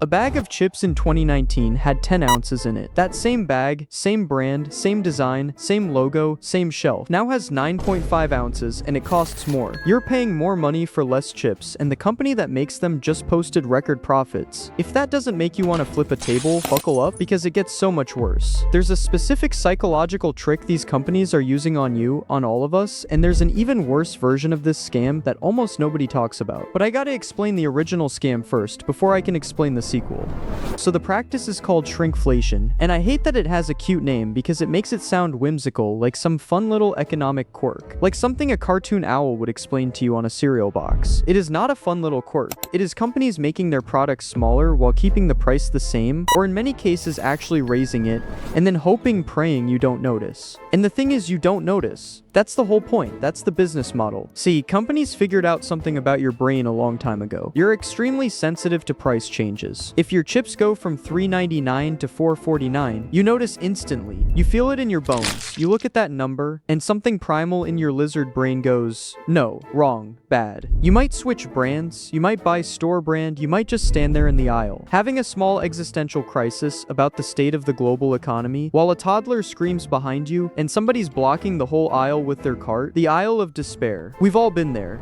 A bag of chips in 2019 had 10 ounces in it. That same bag, same brand, same design, same logo, same shelf, now has 9.5 ounces and it costs more. You're paying more money for less chips, and the company that makes them just posted record profits. If that doesn't make you want to flip a table, buckle up, because it gets so much worse. There's a specific psychological trick these companies are using on you, on all of us, and there's an even worse version of this scam that almost nobody talks about. But I gotta explain the original scam first, before I can explain the sequel. So the practice is called shrinkflation, and I hate that it has a cute name because it makes it sound whimsical, like some fun little economic quirk, like something a cartoon owl would explain to you on a cereal box. It is not a fun little quirk. It is companies making their products smaller while keeping the price the same, or in many cases actually raising it, and then hoping, praying you don't notice. And the thing is, you don't notice. That's the whole point. That's the business model. See, companies figured out something about your brain a long time ago. You're extremely sensitive to price changes. If your chips go from $3.99 to $4.49, you notice instantly. You feel it in your bones. You look at that number, and something primal in your lizard brain goes, no, wrong, bad. You might switch brands, you might buy store brand, you might just stand there in the aisle, having a small existential crisis about the state of the global economy, while a toddler screams behind you, and somebody's blocking the whole aisle with their cart. The aisle of despair. We've all been there.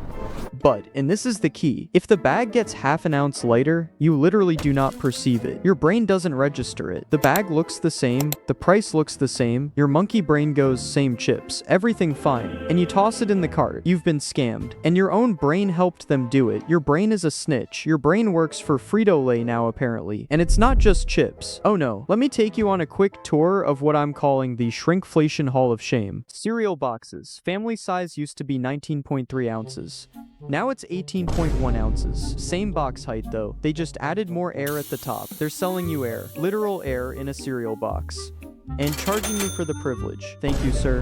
But, and this is the key, if the bag gets half an ounce lighter, you literally do not perceive it. Your brain doesn't register it. The bag looks the same, the price looks the same, your monkey brain goes same chips, everything fine, and you toss it in the cart. You've been scammed, and your own brain helped them do it. Your brain is a snitch. Your brain works for Frito-Lay now apparently, and it's not just chips. Oh no, let me take you on a quick tour of what I'm calling the Shrinkflation Hall of Shame. Cereal boxes. Family size used to be 19.3 ounces. Now it's 18.1 ounces. Same box height though. They just added more air at the top. They're selling you air. Literal air in a cereal box. And charging you for the privilege. Thank you, sir.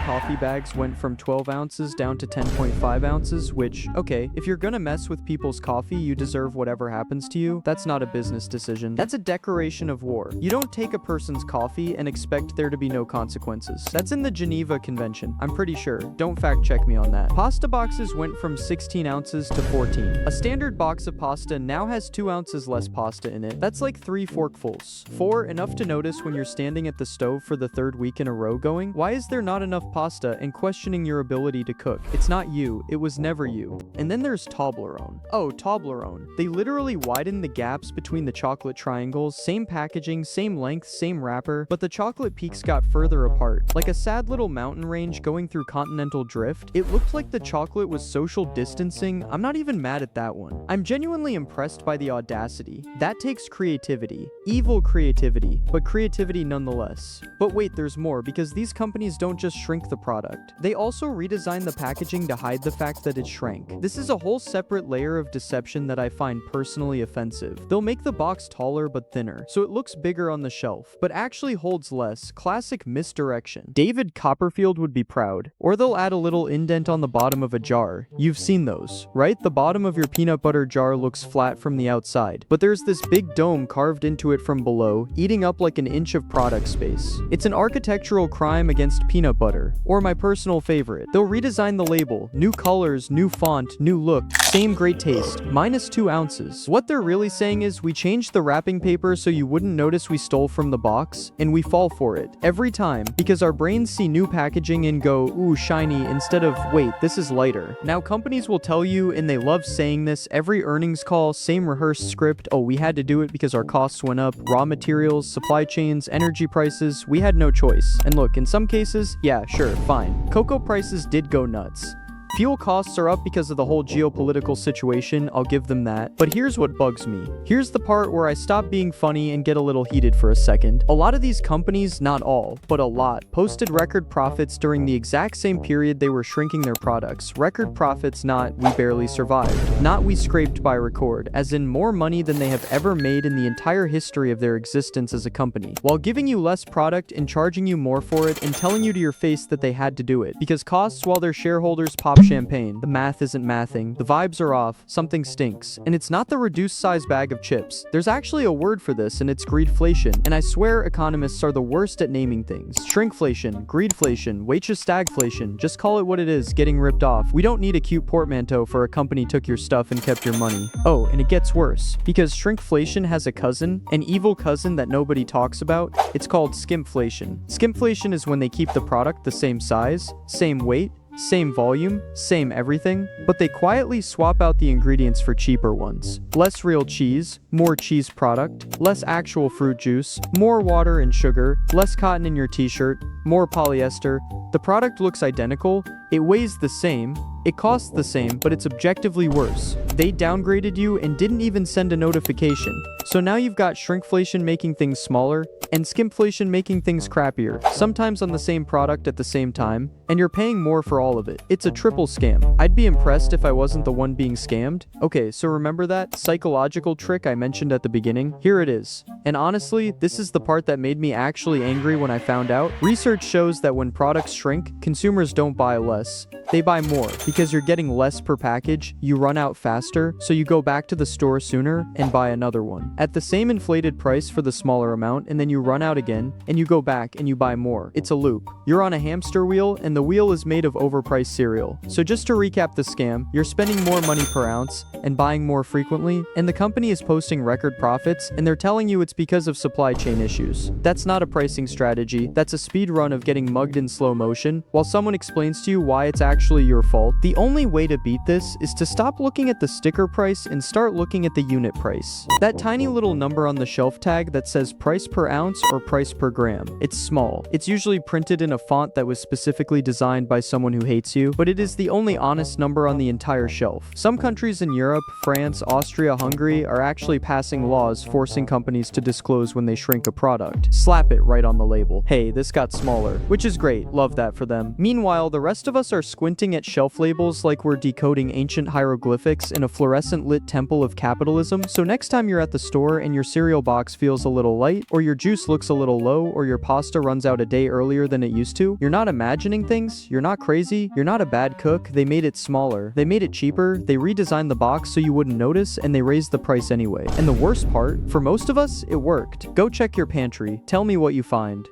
Coffee bags went from 12 ounces down to 10.5 ounces, which, okay, if you're gonna mess with people's coffee, you deserve whatever happens to you. That's not a business decision. That's a declaration of war. You don't take a person's coffee and expect there to be no consequences. That's in the Geneva Convention. I'm pretty sure. Don't fact check me on that. Pasta boxes went from 16 ounces to 14. A standard box of pasta now has 2 ounces less pasta in it. That's like 3 forkfuls. 4, enough to notice when you're standing at the stove for the 3rd week in a row going, why is there not enough pasta, and questioning your ability to cook. It's not you. It was never you. And then there's Toblerone. Oh, Toblerone. They literally widened the gaps between the chocolate triangles, same packaging, same length, same wrapper, but the chocolate peaks got further apart. Like a sad little mountain range going through continental drift, it looked like the chocolate was social distancing. I'm not even mad at that one. I'm genuinely impressed by the audacity. That takes creativity. Evil creativity, but creativity nonetheless. But wait, there's more, because these companies don't just shrink the product. They also redesign the packaging to hide the fact that it shrank. This is a whole separate layer of deception that I find personally offensive. They'll make the box taller but thinner, so it looks bigger on the shelf, but actually holds less. Classic misdirection. David Copperfield would be proud. Or they'll add a little indent on the bottom of a jar. You've seen those, right? The bottom of your peanut butter jar looks flat from the outside, but there's this big dome carved into it from below, eating up like an inch of product space. It's an architectural crime against peanut butter. Or my personal favorite. They'll redesign the label. New colors, new font, new look. Same great taste. Minus 2 ounces. What they're really saying is we changed the wrapping paper so you wouldn't notice we stole from the box, and we fall for it. Every time. Because our brains see new packaging and go, ooh, shiny, instead of, wait, this is lighter. Now companies will tell you, and they love saying this, every earnings call, same rehearsed script, oh, we had to do it because our costs went up, raw materials, supply chains, energy prices, we had no choice. And look, in some cases, yeah, sure, fine. Cocoa prices did go nuts. Fuel costs are up because of the whole geopolitical situation, I'll give them that. But here's what bugs me. Here's the part where I stop being funny and get a little heated for a second. A lot of these companies, not all, but a lot, posted record profits during the exact same period they were shrinking their products. Record profits, not we barely survived. Not we scraped by record, as in more money than they have ever made in the entire history of their existence as a company, while giving you less product and charging you more for it and telling you to your face that they had to do it, because costs while their shareholders pop of champagne. The math isn't mathing. The vibes are off. Something stinks. And it's not the reduced size bag of chips. There's actually a word for this, and it's greedflation. And I swear economists are the worst at naming things. Shrinkflation, greedflation, waitress stagflation. Just call it what it is, getting ripped off. We don't need a cute portmanteau for a company took your stuff and kept your money. Oh, and it gets worse. Because shrinkflation has a cousin, an evil cousin that nobody talks about. It's called skimpflation. Skimpflation is when they keep the product the same size, same weight, same volume, same everything, but they quietly swap out the ingredients for cheaper ones. Less real cheese, more cheese product, less actual fruit juice, more water and sugar, less cotton in your t-shirt, more polyester. The product looks identical, it weighs the same, it costs the same, but it's objectively worse. They downgraded you and didn't even send a notification. So now you've got shrinkflation making things smaller, and skimpflation making things crappier, sometimes on the same product at the same time, and you're paying more for all of it. It's a triple scam. I'd be impressed if I wasn't the one being scammed. Okay, so remember that psychological trick I mentioned at the beginning? Here it is. And honestly, this is the part that made me actually angry when I found out. Research shows that when products shrink, consumers don't buy less. They buy more. Because you're getting less per package, you run out faster, so you go back to the store sooner and buy another one. At the same inflated price for the smaller amount, and then you run out again, and you go back and you buy more. It's a loop. You're on a hamster wheel, and the wheel is made of overpriced cereal. So just to recap the scam, you're spending more money per ounce, and buying more frequently, and the company is posting record profits, and they're telling you it's because of supply chain issues. That's not a pricing strategy, that's a speed run of getting mugged in slow motion, while someone explains to you why it's actually your fault. The only way to beat this is to stop looking at the sticker price and start looking at the unit price. That tiny little number on the shelf tag that says price per ounce or price per gram. It's small. It's usually printed in a font that was specifically designed by someone who hates you, but it is the only honest number on the entire shelf. Some countries in Europe, France, Austria, Hungary are actually passing laws forcing companies to disclose when they shrink a product. Slap it right on the label. Hey, this got smaller, which is great. Love that for them. Meanwhile, the rest of us are squinting at shelf labels like we're decoding ancient hieroglyphics in a fluorescent lit temple of capitalism. So next time you're at the store and your cereal box feels a little light, or your juice looks a little low, or your pasta runs out a day earlier than it used to, you're not imagining things, you're not crazy, you're not a bad cook. They made it smaller, they made it cheaper, they redesigned the box so you wouldn't notice, and they raised the price anyway. And the worst part, for most of us, it worked. Go check your pantry, tell me what you find.